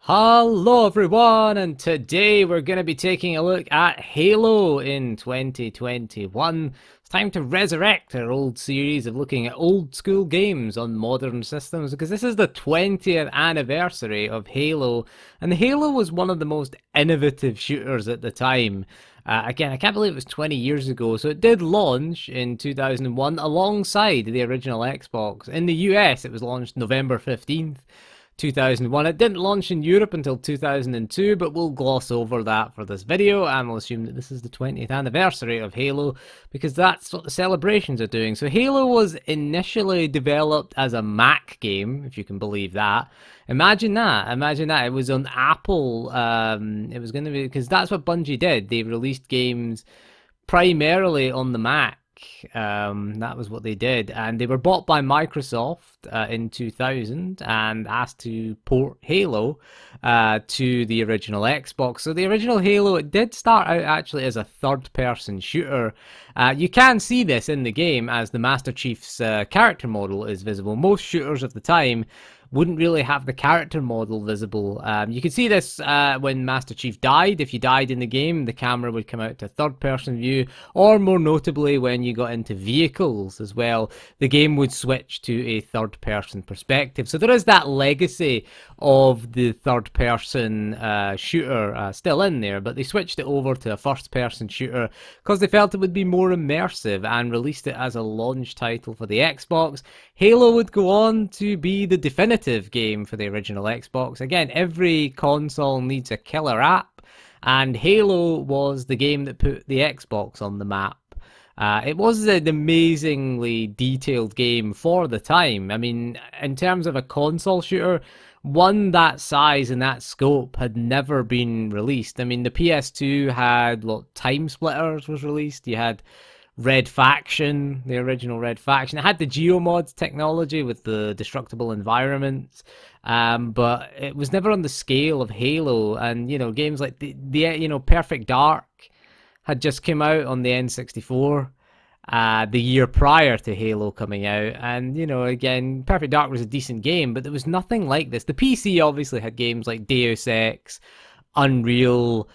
Hello everyone, and today we're going to be taking a look at Halo in 2021. It's time to resurrect our old series of looking at old school games on modern systems, because this is the 20th anniversary of Halo, and Halo was one of the most innovative shooters at the time. Again, I can't believe it was 20 years ago, so it did launch in 2001 alongside the original Xbox. In the US, it was launched November 15th. 2001. It didn't launch in Europe until 2002, but we'll gloss over that for this video, and we'll assume that this is the 20th anniversary of Halo, because that's what the celebrations are doing. So Halo was initially developed as a Mac game, if you can believe that. Imagine that. It was on Apple. It was going to be, because that's what Bungie did. They released games primarily on the Mac. That was what they did, and they were bought by Microsoft in 2000 and asked to port Halo to the original Xbox. So the original Halo, it did start out actually as a third-person shooter. You can see this in the game as the Master Chief's character model is visible. Most shooters of the time wouldn't really have the character model visible. You could see this when Master Chief died. If you died in the game, the camera would come out to third-person view, or more notably, when you got into vehicles as well, the game would switch to a third-person perspective. So there is that legacy of the third-person shooter still in there, but they switched it over to a first-person shooter because they felt it would be more immersive and released it as a launch title for the Xbox. Halo would go on to be the definitive game for the original Xbox. Again, every console needs a killer app, and Halo was the game that put the Xbox on the map. It was an amazingly detailed game for the time. I mean, in terms of a console shooter, one that size and that scope had never been released. I mean, the PS2 had, Time Splitters was released. You had Red Faction, the original Red Faction. It had the geomod technology with the destructible environments, but it was never on the scale of Halo. And games like the Perfect Dark had just come out on the N64 the year prior to Halo coming out, and again, Perfect Dark was a decent game, but there was nothing like this. The PC obviously had games like Deus Ex, Unreal,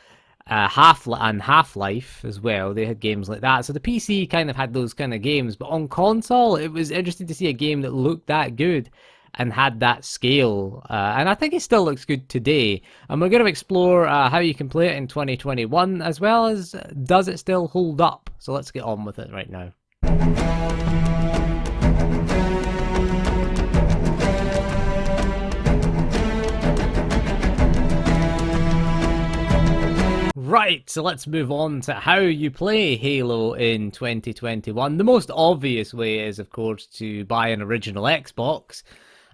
Half-Life as well. They had games like that. So the PC kind of had those kind of games, but on console, it was interesting to see a game that looked that good and had that scale. And I think it still looks good today. And we're going to explore how you can play it in 2021, as well as does it still hold up? So let's get on with it right now. Right, so let's move on to how you play Halo in 2021. The most obvious way is, of course, to buy an original Xbox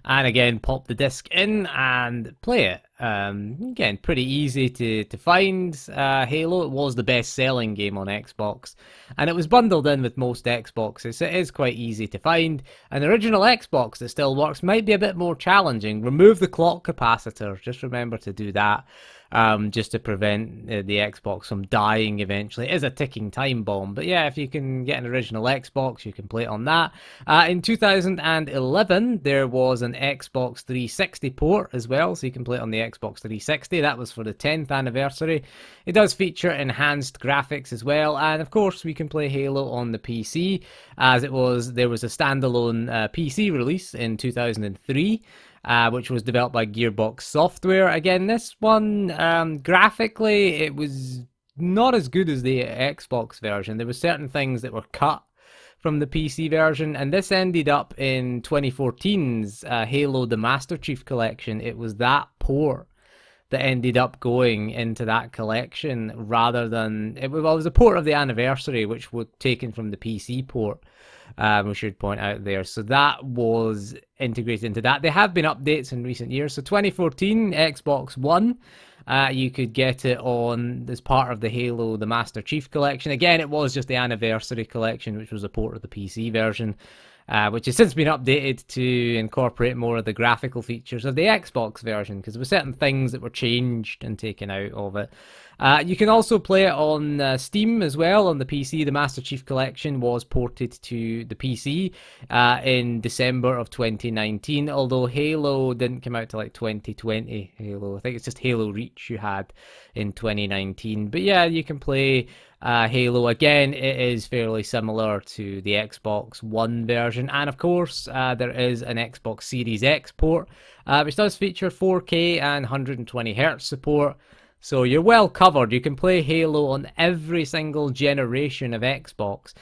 and again pop the disc in and play it. Again, pretty easy to find. Halo, it was the best selling game on Xbox, and it was bundled in with most Xboxes, so it is quite easy to find. An original Xbox that still works might be a bit more challenging. Remove the clock capacitor, just remember to do that. Just to prevent the Xbox from dying eventually. It is a ticking time bomb, but yeah, if you can get an original Xbox, you can play it on that. In 2011, there was an Xbox 360 port as well, so you can play it on the Xbox 360. That was for the 10th anniversary. It does feature enhanced graphics as well, and of course, we can play Halo on the PC, as there was a standalone PC release in 2003. Which was developed by Gearbox Software. Again, this one, graphically, it was not as good as the Xbox version. There were certain things that were cut from the PC version, and this ended up in 2014's Halo The Master Chief Collection. It was that port that ended up going into that collection rather than... It was a port of the anniversary, which was taken from the PC port. We should point out there. So that was integrated into that. There have been updates in recent years. So 2014, Xbox One, you could get it on as part of the Halo The Master Chief Collection. Again, it was just the Anniversary Collection, which was a port of the PC version, which has since been updated to incorporate more of the graphical features of the Xbox version, because there were certain things that were changed and taken out of it. You can also play it on Steam as well on the PC. The Master Chief Collection was ported to the PC in December of 2019, although Halo didn't come out till like 2020. Halo, I think it's just Halo Reach you had in 2019. But yeah, you can play Halo. Again, it is fairly similar to the Xbox One version, and of course, there is an Xbox Series X port, which does feature 4K and 120Hz support. So you're well covered. You can play Halo on every single generation of Xbox,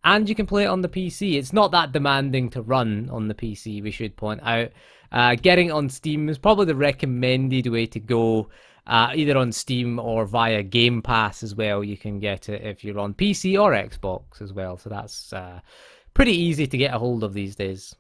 and you can play it on the PC. It's not that demanding to run on the PC, we should point out. Getting it on Steam is probably the recommended way to go, either on Steam or via Game Pass as well. You can get it if you're on PC or Xbox as well. So that's pretty easy to get a hold of these days.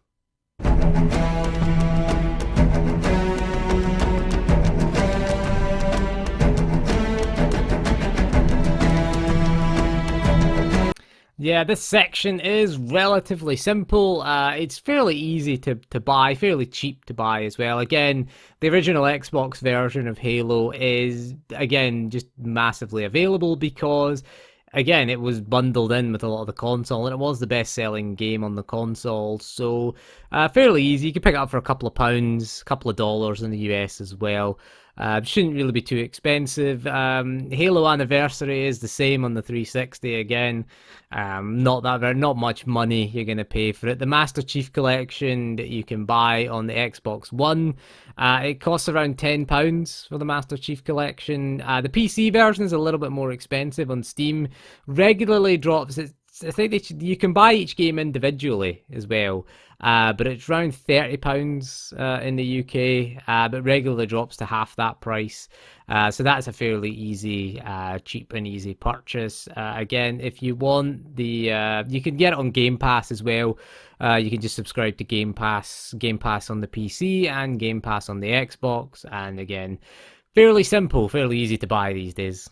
Yeah, this section is relatively simple. It's fairly easy to buy, fairly cheap to buy as well. Again, the original Xbox version of Halo is, again, just massively available because, again, it was bundled in with a lot of the console, and it was the best-selling game on the console. So, fairly easy. You can pick it up for a couple of pounds, a couple of dollars in the US as well. Shouldn't really be too expensive. Halo Anniversary is the same on the 360 again. Not much money you're going to pay for it. The Master Chief Collection that you can buy on the Xbox One, it costs around £10 for the Master Chief Collection. The PC version is a little bit more expensive on Steam. Regularly drops. I think you can buy each game individually as well, but it's around £30 in the UK, but regularly drops to half that price. So that's a fairly easy, cheap and easy purchase. Again, if you want you can get it on Game Pass as well. You can just subscribe to Game Pass on the PC and Game Pass on the Xbox. And again, fairly simple, fairly easy to buy these days.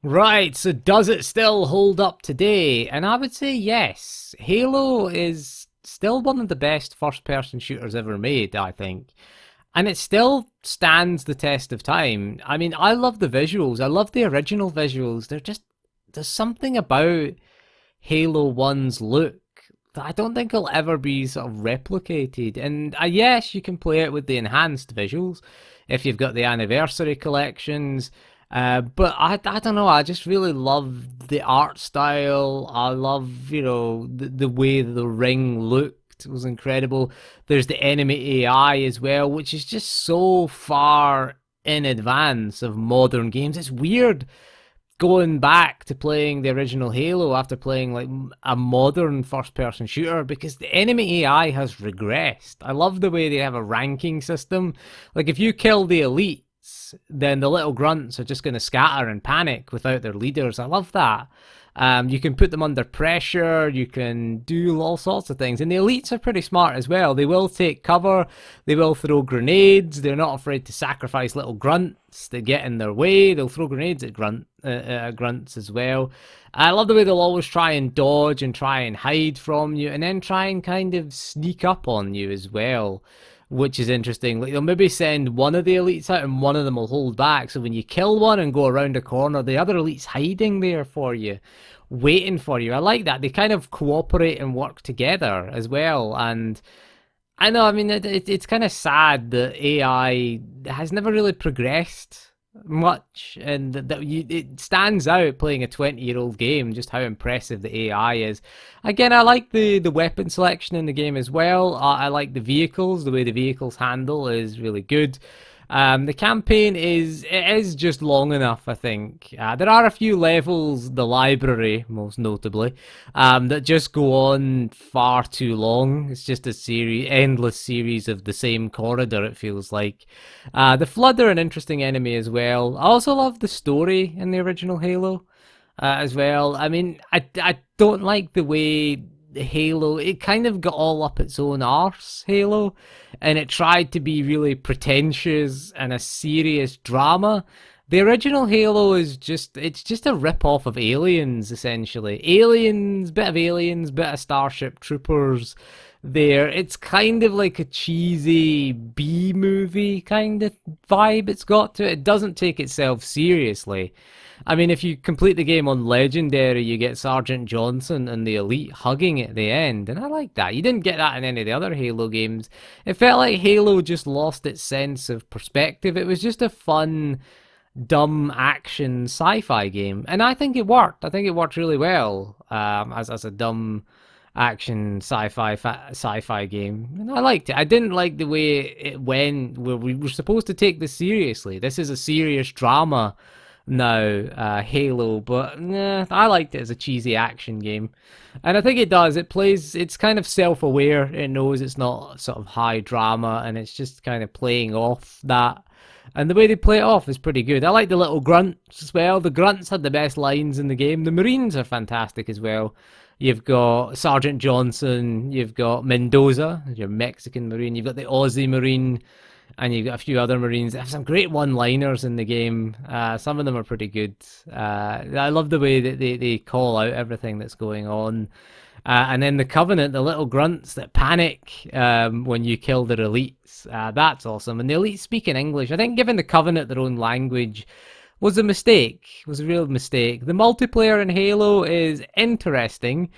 Right, so does it still hold up today? And I would say yes. Halo is still one of the best first-person shooters ever made, I think. And it still stands the test of time. I mean, I love the visuals. I love the original visuals. There's something about Halo 1's look that I don't think will ever be sort of replicated. And yes, you can play it with the enhanced visuals if you've got the anniversary collections. But I don't know, I just really love the art style. I love, the way the ring looked. It was incredible. There's the enemy AI as well, which is just so far in advance of modern games. It's weird going back to playing the original Halo after playing like a modern first-person shooter, because the enemy AI has regressed. I love the way they have a ranking system. Like, if you kill the elite, then the little grunts are just going to scatter and panic without their leaders. I love that. You can put them under pressure, you can do all sorts of things, and the elites are pretty smart as well. They will take cover, they will throw grenades, they're not afraid to sacrifice little grunts that get in their way. They'll throw grenades at grunts as well. I love the way they'll always try and dodge and try and hide from you, and then try and kind of sneak up on you as well, which is interesting. Like, they'll maybe send one of the elites out and one of them will hold back, so when you kill one and go around a corner, the other elite's hiding there for you, waiting for you. I like that. They kind of cooperate and work together as well. And I know, I mean, it's kind of sad that AI has never really progressed much, and it stands out playing a 20-year-old game just how impressive the AI is. Again, I like the weapon selection in the game as well. I like the vehicles. The way the vehicles handle is really good. The campaign is just long enough, I think. There are a few levels, the library most notably, that just go on far too long. It's just a endless series of the same corridor, it feels like. The Flood are an interesting enemy as well. I also love the story in the original Halo as well. I mean, I don't like the way Halo, it kind of got all up its own arse, Halo, and it tried to be really pretentious and a serious drama, The original Halo is it's just a rip-off of Aliens, essentially. Aliens, bit of Starship Troopers there. It's kind of like a cheesy B-movie kind of vibe it's got to it. It doesn't take itself seriously. I mean, if you complete the game on Legendary, you get Sergeant Johnson and the Elite hugging at the end, and I like that. You didn't get that in any of the other Halo games. It felt like Halo just lost its sense of perspective. It was just a fun, dumb action sci-fi game, and I think it worked. I think it worked really well as a dumb action sci-fi game. And I liked it. I didn't like the way it went, where we were supposed to take this seriously. This is a serious drama now, Halo, but nah, I liked it as a cheesy action game. And I think it does. It's kind of self-aware. It knows it's not sort of high drama, and it's just kind of playing off that. And the way they play it off is pretty good. I like the little grunts as well. The grunts had the best lines in the game. The Marines are fantastic as well. You've got Sergeant Johnson, you've got Mendoza, your Mexican Marine, you've got the Aussie Marine, and you've got a few other Marines. They have some great one-liners in the game. Some of them are pretty good. I love the way that they call out everything that's going on. And then the Covenant, the little grunts that panic when you kill their elites. That's awesome. And the elites speak in English. I think giving the Covenant their own language was a mistake. Was a real mistake. The multiplayer in Halo is interesting.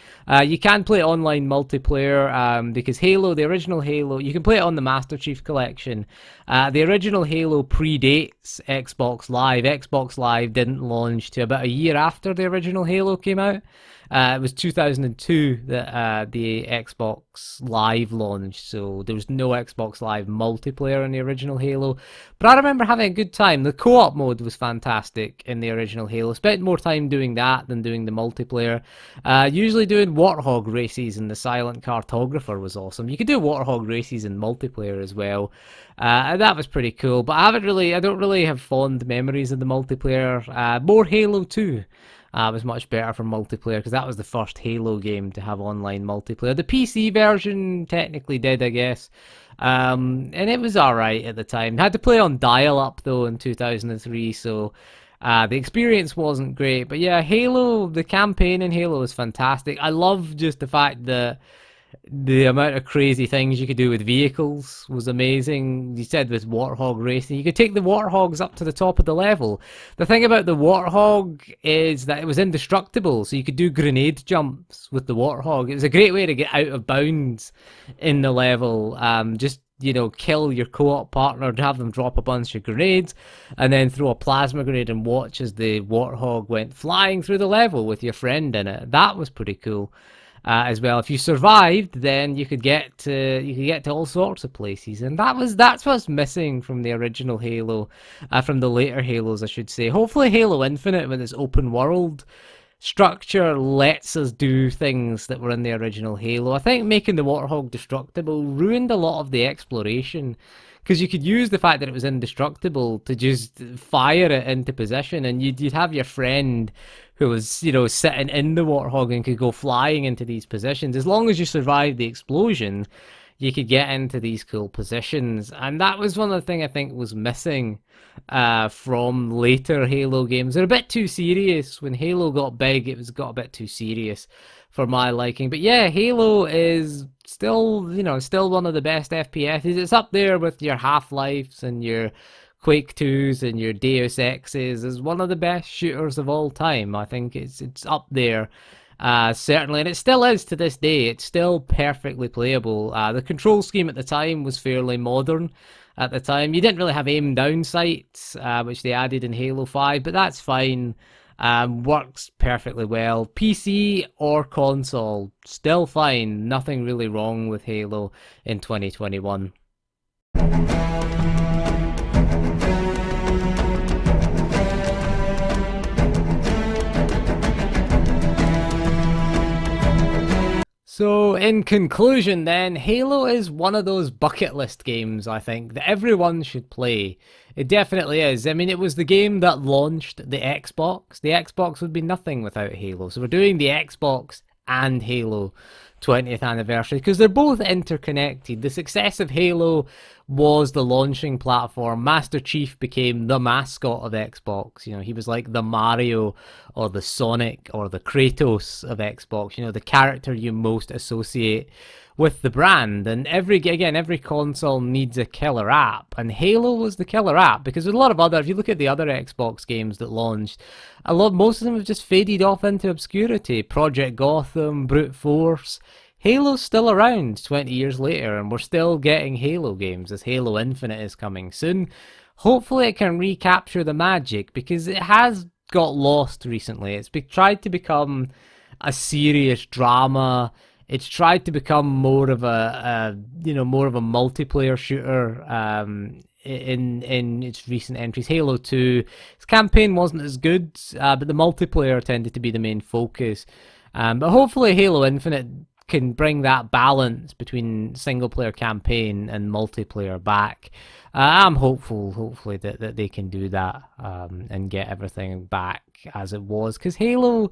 You can play online multiplayer because Halo, the original Halo, you can play it on the Master Chief Collection. The original Halo predates Xbox Live. Xbox Live didn't launch to about a year after the original Halo came out. It was 2002 that the Xbox Live launched, so there was no Xbox Live multiplayer in the original Halo. But I remember having a good time. The co-op mode was fantastic in the original Halo. Spent more time doing that than doing the multiplayer. Usually doing Warthog races, and the Silent Cartographer was awesome. You could do Warthog races in multiplayer as well. That was pretty cool, but I don't really have fond memories of the multiplayer. More Halo 2. Was much better for multiplayer because that was the first Halo game to have online multiplayer. The PC version technically did, I guess, and it was alright at the time. Had to play on dial-up though in 2003, so the experience wasn't great. But yeah, Halo, the campaign in Halo is fantastic. I love just the fact that the amount of crazy things you could do with vehicles was amazing. You said with Warthog racing, you could take the Warthogs up to the top of the level. The thing about the Warthog is that it was indestructible, so you could do grenade jumps with the Warthog. It was a great way to get out of bounds in the level. Just, you know, kill your co-op partner, have them drop a bunch of grenades, and then throw a plasma grenade and watch as the Warthog went flying through the level with your friend in it. That was pretty cool. As well, if you survived, then you could get to all sorts of places, and that's what's missing from the original Halo, from the later Halos, I should say. Hopefully, Halo Infinite, with its open world structure, lets us do things that were in the original Halo. I think making the Warthog destructible ruined a lot of the exploration, because you could use the fact that it was indestructible to just fire it into position, and you'd have your friend who was, you know, sitting in the Warthog and could go flying into these positions. As long as you survived the explosion, you could get into these cool positions. And that was one of the things I think was missing from later Halo games. They're a bit too serious. When Halo got big, got a bit too serious for my liking. But yeah, Halo is still, you know, still one of the best FPSs. It's up there with your Half-Lifes and your Quake 2s and your Deus Exes as one of the best shooters of all time. I think it's up there, certainly, and it still is to this day. It's still perfectly playable. The control scheme at the time was fairly modern. At the time, you didn't really have aim down sights, which they added in Halo 5, but that's fine. Works perfectly well. PC or console, still fine. Nothing really wrong with Halo in 2021. So, in conclusion then, Halo is one of those bucket list games, I think, that everyone should play. It definitely is. I mean, it was the game that launched the Xbox. The Xbox would be nothing without Halo. So we're doing the Xbox and Halo 20th anniversary, because they're both interconnected. The success of Halo was the launching platform. Master Chief became the mascot of Xbox. You know, he was like the Mario or the Sonic or the Kratos of Xbox, you know, the character you most associate with the brand. And every console needs a killer app, and Halo was the killer app, because there's a lot of other, if you look at the other Xbox games that launched, most of them have just faded off into obscurity. Project Gotham, Brute Force. Halo's still around 20 years later, and we're still getting Halo games, as Halo Infinite is coming soon. Hopefully it can recapture the magic, because it has got lost recently. It's tried to become a serious drama. It's tried to become more of more of a multiplayer shooter. In its recent entries, Halo 2, its campaign wasn't as good, but the multiplayer tended to be the main focus. But hopefully Halo Infinite can bring that balance between single player campaign and multiplayer back. I'm hopeful, hopefully, that they can do that, and get everything back as it was, because Halo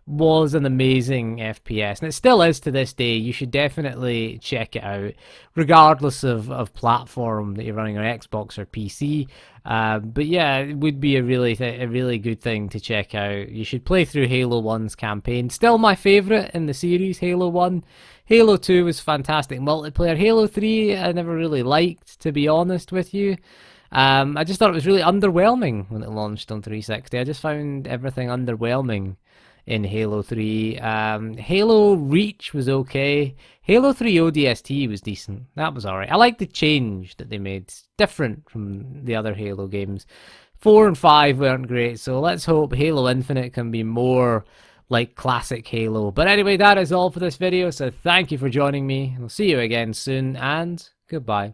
was an amazing FPS, and it still is to this day. You should definitely check it out, regardless of platform that you're running on Xbox or PC. But yeah, it would be a really good thing to check out. You should play through Halo 1's campaign. Still my favourite in the series, Halo 1. Halo 2 was fantastic multiplayer. Halo 3 I never really liked, to be honest with you. I just thought it was really underwhelming when it launched on 360. I just found everything underwhelming in Halo 3. Halo Reach was okay. Halo 3 ODST was decent. That was alright. I like the change that they made. It's different from the other Halo games. 4 and 5 weren't great, so let's hope Halo Infinite can be more like classic Halo. But anyway, that is all for this video, so thank you for joining me. I'll see you again soon, and goodbye.